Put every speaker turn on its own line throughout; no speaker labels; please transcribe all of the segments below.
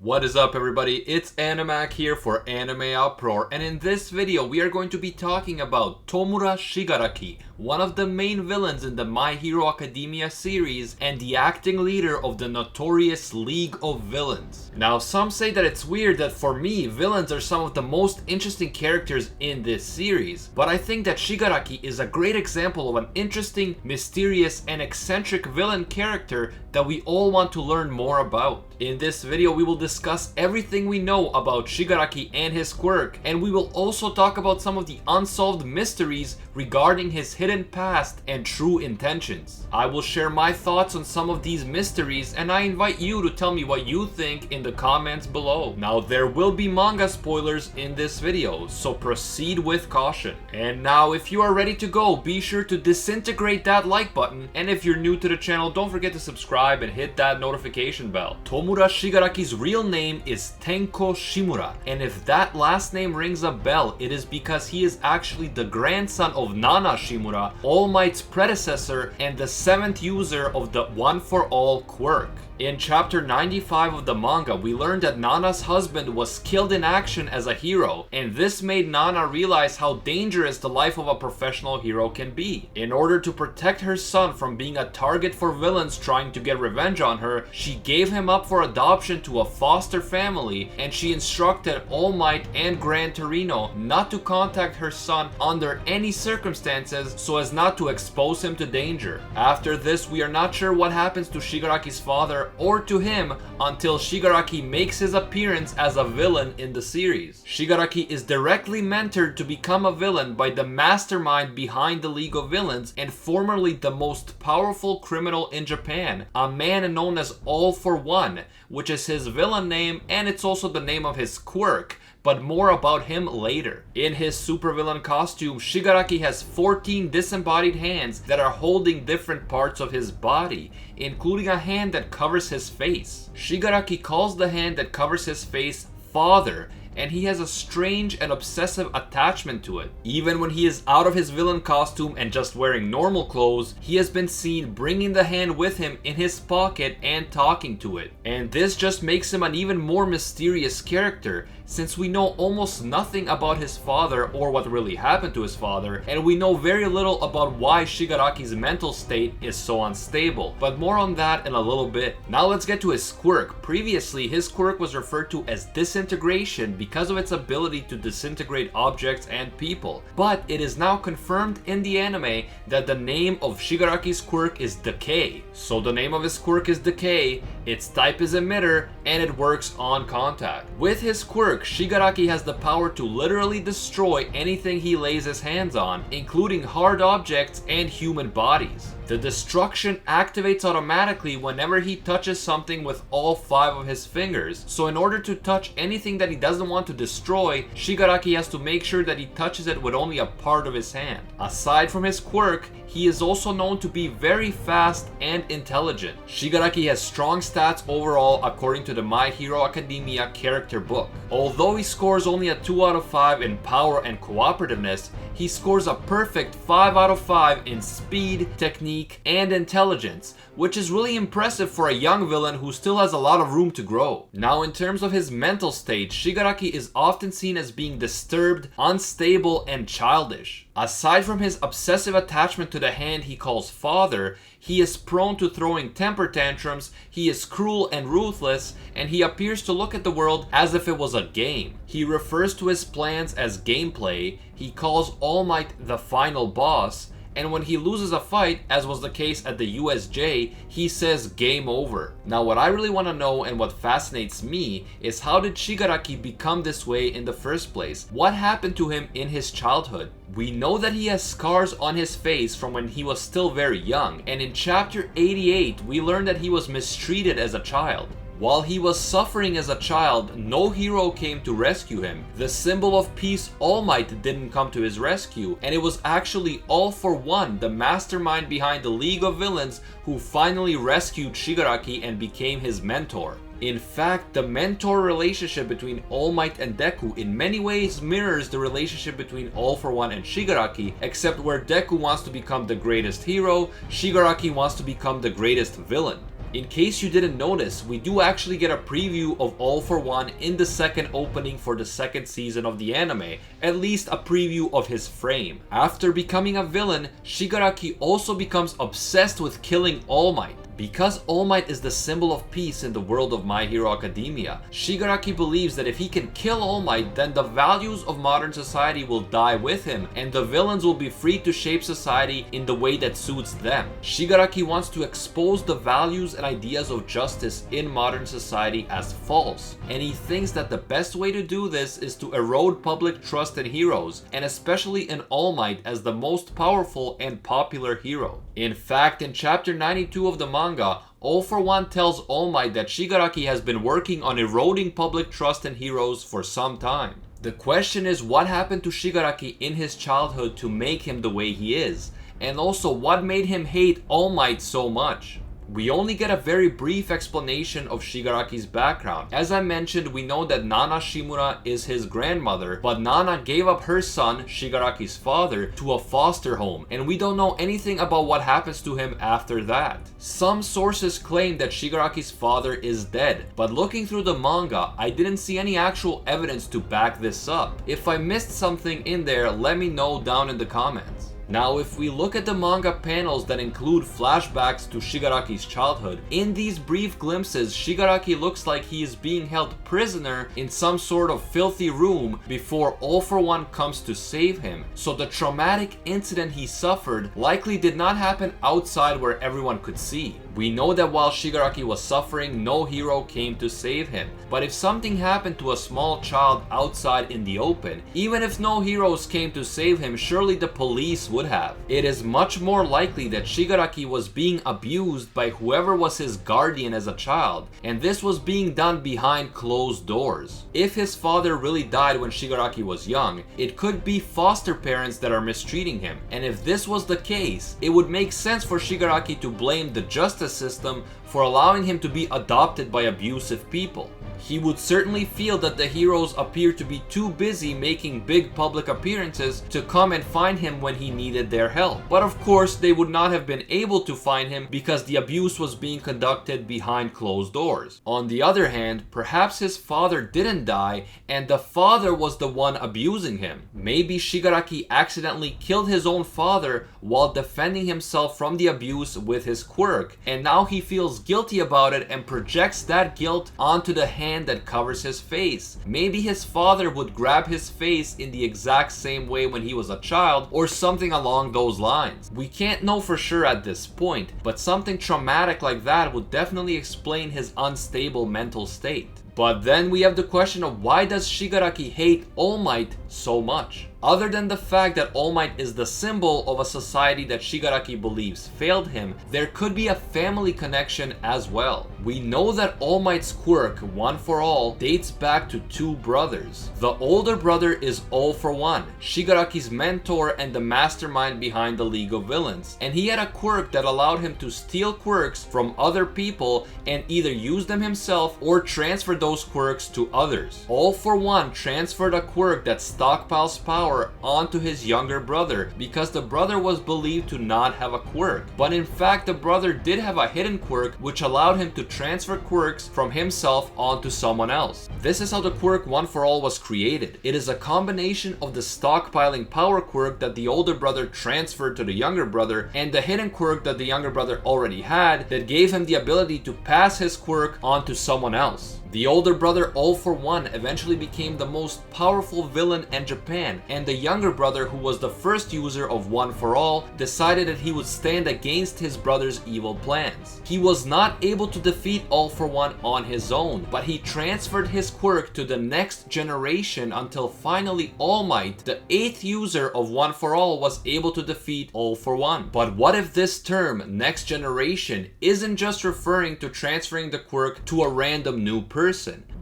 What is up, everybody? It's Animac here for Anime Uproar, and in this video we are going to be talking about Tomura Shigaraki, one of the main villains in the My Hero Academia series and the acting leader of the notorious League of Villains. Now, some say that it's weird that for me, villains are some of the most interesting characters in this series, but I think that Shigaraki is a great example of an interesting, mysterious, and eccentric villain character that we all want to learn more about. In this video, we will discuss everything we know about Shigaraki and his quirk, and we will also talk about some of the unsolved mysteries regarding his hidden past and true intentions. I will share my thoughts on some of these mysteries, and I invite you to tell me what you think in the comments below. Now, there will be manga spoilers in this video, so proceed with caution. And now, if you are ready to go, be sure to disintegrate that like button, and if you're new to the channel, don't forget to subscribe and hit that notification bell. Tomura Shigaraki's real name is Tenko Shimura, and if that last name rings a bell, it is because he is actually the grandson of Nana Shimura, All Might's predecessor and the 7th user of the One for All quirk. In chapter 95 of the manga, we learned that Nana's husband was killed in action as a hero, and this made Nana realize how dangerous the life of a professional hero can be. In order to protect her son from being a target for villains trying to get revenge on her, she gave him up for adoption to a foster family, and she instructed All Might and Gran Torino not to contact her son under any circumstances so as not to expose him to danger. After this, we are not sure what happens to Shigaraki's father or to him until Shigaraki makes his appearance as a villain in the series. Shigaraki is directly mentored to become a villain by the mastermind behind the League of Villains and formerly the most powerful criminal in Japan, a man known as All for One, which is his villain name and it's also the name of his quirk, but more about him later. In his supervillain costume, Shigaraki has 14 disembodied hands that are holding different parts of his body, including a hand that covers his face. Shigaraki calls the hand that covers his face Father, and he has a strange and obsessive attachment to it. Even when he is out of his villain costume and just wearing normal clothes, he has been seen bringing the hand with him in his pocket and talking to it. And this just makes him an even more mysterious character, since we know almost nothing about his father or what really happened to his father, and we know very little about why Shigaraki's mental state is so unstable. But more on that in a little bit. Now let's get to his quirk. Previously, his quirk was referred to as disintegration because of its ability to disintegrate objects and people. But it is now confirmed in the anime that the name of Shigaraki's quirk is Decay. So the name of his quirk is Decay, its type is emitter, and it works on contact. With his quirk, Shigaraki has the power to literally destroy anything he lays his hands on, including hard objects and human bodies. The destruction activates automatically whenever he touches something with all 5 of his fingers. So in order to touch anything that he doesn't want to destroy, Shigaraki has to make sure that he touches it with only a part of his hand. Aside from his quirk, he is also known to be very fast and intelligent. Shigaraki has strong stats overall according to the My Hero Academia character book. Although he scores only a 2 out of 5 in power and cooperativeness, he scores a perfect 5 out of 5 in speed, technique, and intelligence, which is really impressive for a young villain who still has a lot of room to grow. Now, in terms of his mental state, Shigaraki is often seen as being disturbed, unstable, and childish. Aside from his obsessive attachment to the hand he calls Father, he is prone to throwing temper tantrums, he is cruel and ruthless, and he appears to look at the world as if it was a game. He refers to his plans as gameplay, he calls All Might the final boss, and when he loses a fight, as was the case at the USJ, he says game over. Now, what I really want to know and what fascinates me is how did Shigaraki become this way in the first place? What happened to him in his childhood? We know that he has scars on his face from when he was still very young, and in chapter 88, we learned that he was mistreated as a child. While he was suffering as a child, no hero came to rescue him. The symbol of peace, All Might, didn't come to his rescue, and it was actually All for One, the mastermind behind the League of Villains, who finally rescued Shigaraki and became his mentor. In fact, the mentor relationship between All Might and Deku in many ways mirrors the relationship between All for One and Shigaraki, except where Deku wants to become the greatest hero, Shigaraki wants to become the greatest villain. In case you didn't notice, we do actually get a preview of All for One in the second opening for the second season of the anime, at least a preview of his frame. After becoming a villain, Shigaraki also becomes obsessed with killing All Might. Because All Might is the symbol of peace in the world of My Hero Academia, Shigaraki believes that if he can kill All Might, then the values of modern society will die with him, and the villains will be free to shape society in the way that suits them. Shigaraki wants to expose the values and ideas of justice in modern society as false, and he thinks that the best way to do this is to erode public trust in heroes, and especially in All Might as the most powerful and popular hero. In fact, in chapter 92 of the manga, All for One tells All Might that Shigaraki has been working on eroding public trust in heroes for some time. The question is, what happened to Shigaraki in his childhood to make him the way he is? And also, what made him hate All Might so much? We only get a very brief explanation of Shigaraki's background. As I mentioned, we know that Nana Shimura is his grandmother, but Nana gave up her son, Shigaraki's father, to a foster home, and we don't know anything about what happens to him after that. Some sources claim that Shigaraki's father is dead, but looking through the manga, I didn't see any actual evidence to back this up. If I missed something in there, let me know down in the comments. Now, if we look at the manga panels that include flashbacks to Shigaraki's childhood, in these brief glimpses, Shigaraki looks like he is being held prisoner in some sort of filthy room before All for One comes to save him. So the traumatic incident he suffered likely did not happen outside where everyone could see. We know that while Shigaraki was suffering, no hero came to save him. But if something happened to a small child outside in the open, even if no heroes came to save him, surely the police would have. It is much more likely that Shigaraki was being abused by whoever was his guardian as a child, and this was being done behind closed doors. If his father really died when Shigaraki was young, it could be foster parents that are mistreating him, and if this was the case, it would make sense for Shigaraki to blame the justice system for allowing him to be adopted by abusive people. He would certainly feel that the heroes appear to be too busy making big public appearances to come and find him when he needed their help. But of course, they would not have been able to find him because the abuse was being conducted behind closed doors. On the other hand, perhaps his father didn't die and the father was the one abusing him. Maybe Shigaraki accidentally killed his own father while defending himself from the abuse with his quirk, and now he feels guilty about it and projects that guilt onto the hand that covers his face. Maybe his father would grab his face in the exact same way when he was a child, or something along those lines. We can't know for sure at this point, but something traumatic like that would definitely explain his unstable mental state. But then we have the question of, why does Shigaraki hate All Might so much? Other than the fact that All Might is the symbol of a society that Shigaraki believes failed him, there could be a family connection as well. We know that All Might's quirk, One for All, dates back to two brothers. The older brother is All for One, Shigaraki's mentor and the mastermind behind the League of Villains, and he had a quirk that allowed him to steal quirks from other people and either use them himself or transfer those quirks to others. All for One transferred a quirk that stockpiles power onto his younger brother because the brother was believed to not have a quirk. But in fact, the brother did have a hidden quirk which allowed him to transfer quirks from himself onto someone else. This is how the quirk One for All was created. It is a combination of the stockpiling power quirk that the older brother transferred to the younger brother and the hidden quirk that the younger brother already had that gave him the ability to pass his quirk onto someone else. The older brother, All for One, eventually became the most powerful villain in Japan, and the younger brother, who was the first user of One for All, decided that he would stand against his brother's evil plans. He was not able to defeat All for One on his own, but he transferred his quirk to the next generation until finally All Might, the 8th user of One for All, was able to defeat All for One. But what if this term, next generation, isn't just referring to transferring the quirk to a random new person?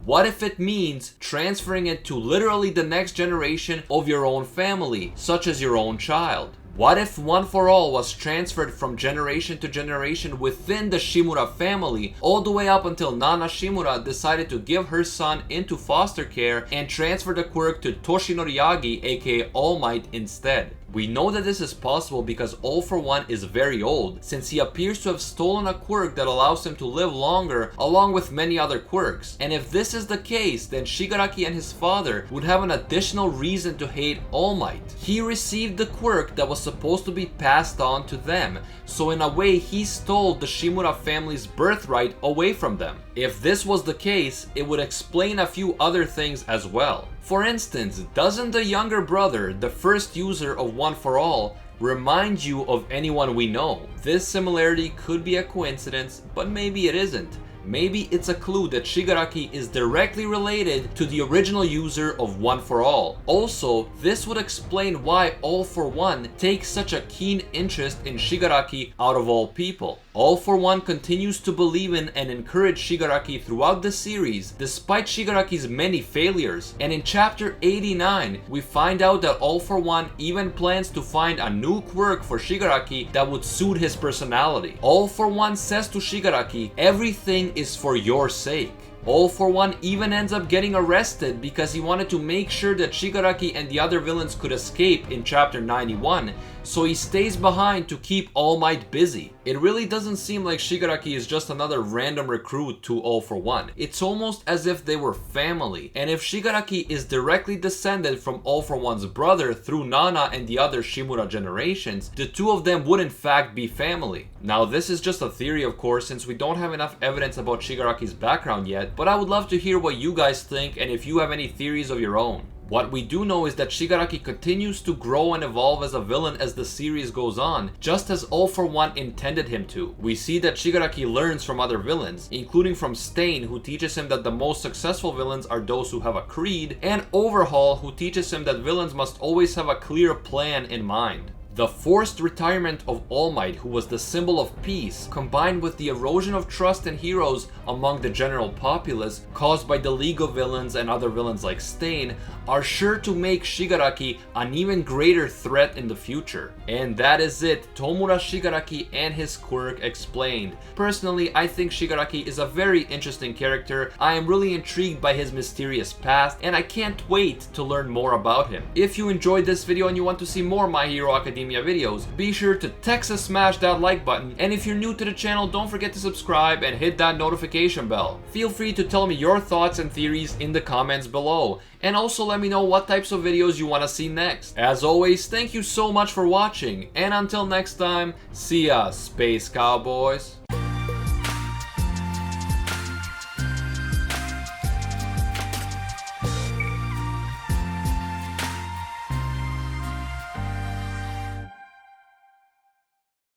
What if it means transferring it to literally the next generation of your own family, such as your own child? What if One for All was transferred from generation to generation within the Shimura family, all the way up until Nana Shimura decided to give her son into foster care and transfer the quirk to Toshinori Yagi, aka All Might, instead? We know that this is possible because All For One is very old, since he appears to have stolen a quirk that allows him to live longer along with many other quirks. And if this is the case, then Shigaraki and his father would have an additional reason to hate All Might. He received the quirk that was supposed to be passed on to them, so in a way he stole the Shimura family's birthright away from them. If this was the case, it would explain a few other things as well. For instance, doesn't the younger brother, the first user of One For All, remind you of anyone we know? This similarity could be a coincidence, but maybe it isn't. Maybe it's a clue that Shigaraki is directly related to the original user of One For All. Also, this would explain why All For One takes such a keen interest in Shigaraki out of all people. All For One continues to believe in and encourage Shigaraki throughout the series, despite Shigaraki's many failures. And in chapter 89, we find out that All For One even plans to find a new quirk for Shigaraki that would suit his personality. All For One says to Shigaraki, "Everything is for your sake." All For One even ends up getting arrested because he wanted to make sure that Shigaraki and the other villains could escape in chapter 91, so he stays behind to keep All Might busy. It really doesn't seem like Shigaraki is just another random recruit to All For One. It's almost as if they were family, and if Shigaraki is directly descended from All For One's brother through Nana and the other Shimura generations, the two of them would in fact be family. Now this is just a theory, of course, since we don't have enough evidence about Shigaraki's background yet, but I would love to hear what you guys think and if you have any theories of your own. What we do know is that Shigaraki continues to grow and evolve as a villain as the series goes on, just as All For One intended him to. We see that Shigaraki learns from other villains, including from Stain, who teaches him that the most successful villains are those who have a creed, and Overhaul, who teaches him that villains must always have a clear plan in mind. The forced retirement of All Might, who was the symbol of peace, combined with the erosion of trust in heroes among the general populace caused by the League of Villains and other villains like Stain, are sure to make Shigaraki an even greater threat in the future. And that is it, Tomura Shigaraki and his quirk explained. Personally, I think Shigaraki is a very interesting character. I am really intrigued by his mysterious past, and I can't wait to learn more about him. If you enjoyed this video and you want to see more My Hero Academia videos, be sure to Texas smash that like button, and if you're new to the channel, don't forget to subscribe and hit that notification bell. Feel free to tell me your thoughts and theories in the comments below, and also let me know what types of videos you want to see next. As always, thank you so much for watching, and until next time, see ya, Space Cowboys.